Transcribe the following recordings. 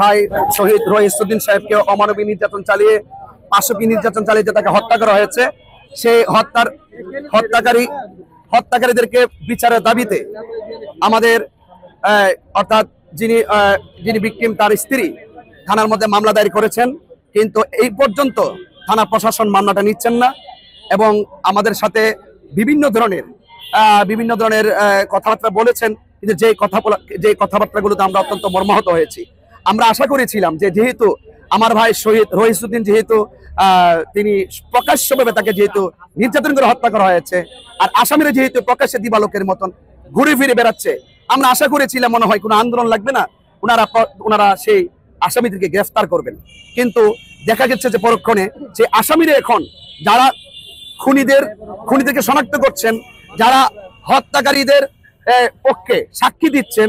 ভাই শহীদ রহিসউদ্দিন সাহেবকে অমানবিক নির্যাতন চালিয়ে পাশবিক নির্যাতন চালিয়ে যে তাকে হত্যা করা হয়েছে, সেই হত্যাকারীদেরকে বিচারের দাবিতে আমাদের অর্থাৎ যিনি ভিকটিম তার স্ত্রী থানার মধ্যে মামলা দায়ের করেছেন, কিন্তু এই পর্যন্ত থানা প্রশাসন মামলাটা নিচ্ছেন না এবং আমাদের সাথে বিভিন্ন ধরনের কথাবার্তা বলেছেন। কিন্তু যে কথাবার্তাগুলোতে আমরা অত্যন্ত মর্মাহত হয়েছি। আমরা আশা করেছিলাম যে যেহেতু আমার ভাই শহীদ রহিসউদ্দিন যেহেতু তিনি প্রকাশ্যভাবে তাকে যেহেতু নির্যাতন করে হত্যা করা হয়েছে, আর আসামিরা যেহেতু প্রকাশ্যে দিবালোকের মতন ঘুরে ফিরে বেড়াচ্ছে, আমরা আশা করেছিলাম মনে হয় কোনো আন্দোলন লাগবে না, ওনারা সেই আসামিদেরকে গ্রেফতার করবেন। কিন্তু দেখা যাচ্ছে যে পরক্ষণে যে আসামিরা এখন যারা খুনিদেরকে শনাক্ত করছেন, যারা হত্যাকারীদের পক্ষে সাক্ষী দিচ্ছেন,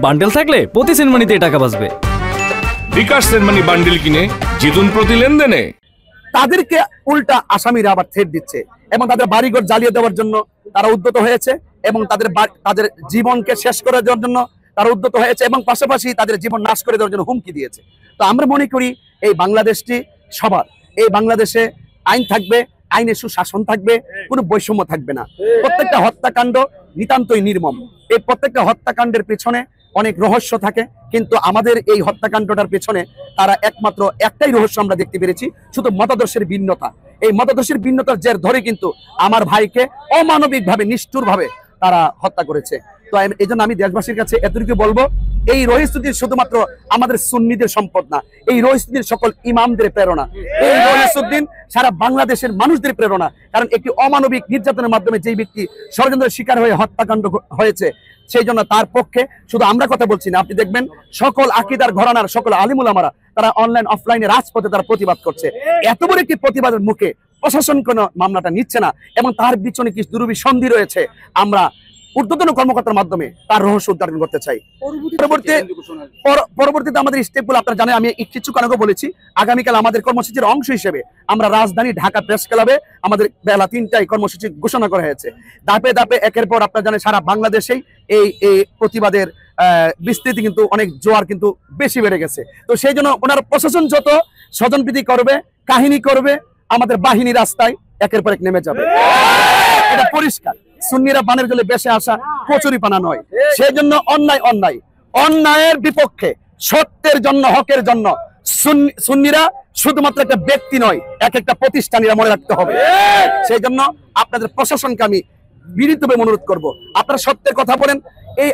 বান্ডেল থাকলে প্রতি সেনমানিতে টাকা বাঁচবে। বিকাশ সেনমানি বান্ডেল কিনে জিতুন প্রতি লেনদেনে। তাদেরকে উল্টা আসামিরা আবার থ্রেট দিচ্ছে এবং তাদের বাড়িঘর জ্বালিয়ে দেওয়ার জন্য তারা উদ্যত হয়েছে এবং তাদের জীবনকে শেষ করে দেওয়ার জন্য তারা উদ্যত হয়েছে এবং পাশাপাশি তাদের জীবন নাশ করে দেওয়ার জন্য হুমকি দিয়েছে। তো আমরা মনে করি এই বাংলাদেশটি সবার, এই বাংলাদেশে আইন থাকবে, আইনের সুশাসন থাকবে, কোনো বৈষম্য থাকবে না। প্রত্যেকটা হত্যাকাণ্ড নিতান্তই নির্মম। এই প্রত্যেকটা হত্যাকাণ্ডের পেছনে অনেক রহস্য থাকে, কিন্তু আমাদের এই হত্যাকাণ্ডটার পেছনে তারা একমাত্র একটাই রহস্য আমরা দেখতে পেরেছি, শুধু মতাদর্শের ভিন্নতা। এই মতাদর্শের ভিন্নতার জের ধরে কিন্তু আমার ভাইকে অমানবিকভাবে নিষ্ঠুরভাবে তারা হত্যা করেছে। তো এই জন্য আমি দেশবাসীর কাছে এতটুকু বলবো, এই রহিসউদ্দিন শুধুমাত্র আমাদের সুন্নিদের সম্পদ না, এই রহিসউদ্দিন সকল ইমামদের প্রেরণা, এই রহিসউদ্দিন সারা বাংলাদেশের মানুষদের প্রেরণা। কারণ একটি অমানবিক নির্যাতনের মাধ্যমে যেই ব্যক্তি ষড়যন্ত্রের শিকার হয়ে হত্যাকাণ্ড হয়েছে, সেই জন্য তার পক্ষে শুধু আমরা কথা বলছি না, আপনি দেখবেন সকল আকীদার ঘরানার সকল আলিম উলামারা তারা অনলাইন অফলাইনে রাজপথে তারা প্রতিবাদ করছে। এত বড় একটি প্রতিবাদের মুখে প্রশাসন কোনো মামলাটা নিচ্ছে না এবং তার পিছনে কি দুরভিসন্ধি রয়েছে, আমরা ঊর্ধ্বতন কর্মকর্তার মাধ্যমে তার রহস্য উদ্ঘাটন করতে চাই। পরবর্তীতে আমাদের স্টেপগুলো আপনারা জানেন, আমি কিছুক্ষণ আগে বলেছি, আগামীকাল আমাদের কর্মসূচির অংশ হিসেবে আমরা রাজধানী ঢাকা প্রেস ক্লাবে আমাদের বেলা ৩টায় কর্মসূচি ঘোষণা করা হয়েছে। ধাপে ধাপে একের পর আপনারা জানেন সারা বাংলাদেশেই এই প্রতিবাদের বিস্তৃতি কিন্তু অনেক জোয়ার কিন্তু বেশি বেড়ে গেছে। তো সেই জন্য ওনার প্রশাসন যত স্বজনপ্রীতি করবে, কাহিনী করবে, আমাদের বাহিনী রাস্তায় একের পর এক নেমে যাবে। এটা পরিষ্কার। সুন্নিরা পানের জলে বেশে আসা কচুরি পানা নয়। সেই জন্য অন্যায়ের বিপক্ষে, সত্যের জন্য, হকের জন্য সুন্নিরা শুধুমাত্র একটা ব্যক্তি নয়, একটা প্রতিষ্ঠানীরা মনে রাখতে হবে। সেই জন্য আপনাদের প্রশাসনকে আমি বিনীতভাবে অনুরোধ করব, আপনারা সত্যের কথা বলেন। এই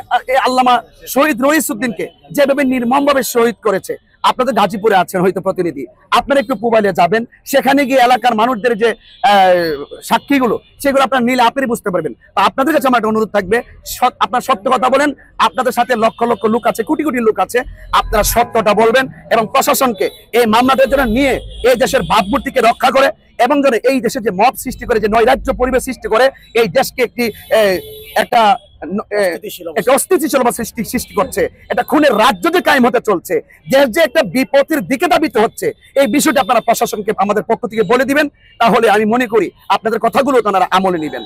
আল্লামা শহীদ রহিসউদ্দিনকে যেভাবে নির্মমভাবে শহীদ করেছে, আপনাদের গাজীপুরে আছেন হয়তো প্রতিনিধি, আপনারা একটু পুবাইলে যাবেন, সেখানে গিয়ে এলাকার মানুষদের যে সাক্ষীগুলো সেগুলো আপনারা নিলে আপনি বুঝতে পারবেন। আপনাদের কাছে আমার একটা অনুরোধ থাকবে, আপনারা সত্য কথা বলেন। আপনাদের সাথে লক্ষ লক্ষ লোক আছে, কোটি কোটি লোক আছে, আপনারা সত্যটা বলবেন এবং প্রশাসনকে এই মামলাদের জন্য নিয়ে এই দেশের ভাবমূর্তিকে রক্ষা করে এবং যেন এই দেশে যে মব সৃষ্টি করে, যে নৈরাজ্য পরিবেশ সৃষ্টি করে, এই দেশকে একটা অস্থিতিশীলতা সৃষ্টি করছে, এটা খুনের রাজ্য যে কায়েম হতে চলছে, দেশ যে একটা বিপদের দিকে ধাবিত হচ্ছে, এই বিষয়টা আপনারা প্রশাসনকে আমাদের পক্ষ থেকে বলে দিবেন, তাহলে আমি মনে করি আপনাদের কথাগুলো তারা আমলে নেবেন।